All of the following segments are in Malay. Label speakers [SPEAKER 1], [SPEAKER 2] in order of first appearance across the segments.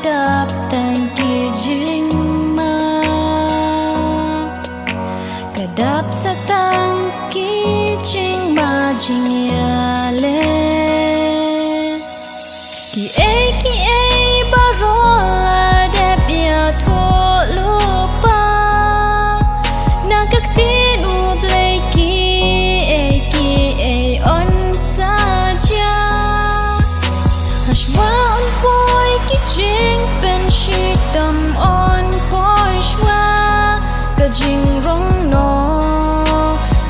[SPEAKER 1] kedap tan kijing ma kedap satang kijing ma jing ya le ki ai barola dep ya tho lupa na kaktin u blai ki ai on saja hashwa on boy ki jing ben shi tam on boy shwa ka jing rong no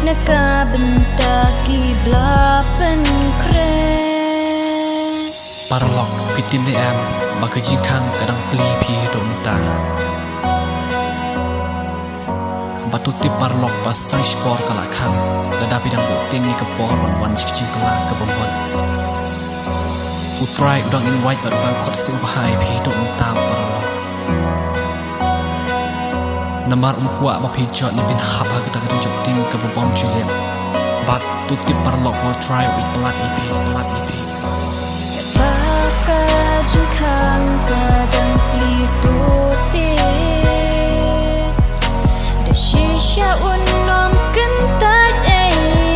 [SPEAKER 1] naka benta ki bla pen kre
[SPEAKER 2] Parlok pitin de em baka jingkang kadang pli pi dom ta batuti parlok pas transport kala khang dada bidang bo tingi ke por wan jing kala ke bombon utrai udang invite barang khot sil bahai pi dom ta parlok namar kwa ba pi jot ni bin haba kita ke jok ting ke bombom juliet bat tuti parlok bo try with blood ipi
[SPEAKER 1] jingkang kadang pli tu te da shisha unom kentat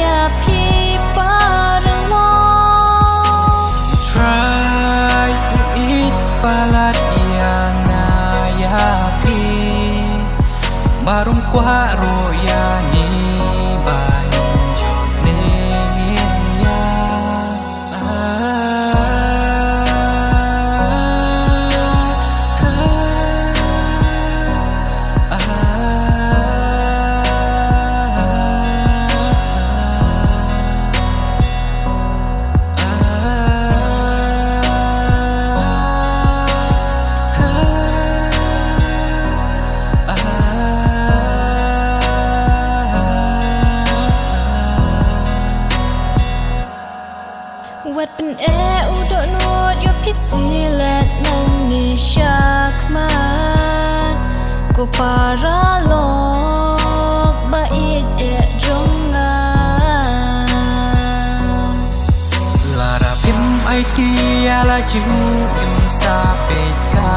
[SPEAKER 1] ya pi parmo
[SPEAKER 3] try to eat balat yang ya pi barum kwa ro ya ni
[SPEAKER 1] Wat pen udo not yo pisilet nang ni shakman ko para lok bait jonga
[SPEAKER 3] lara pim ai ti ala ju im sa pet ka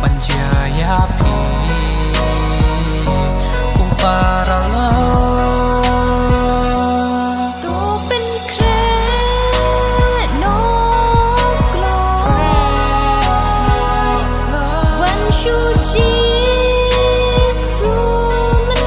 [SPEAKER 3] panjaya pi ko para lo
[SPEAKER 1] Suci
[SPEAKER 3] sementara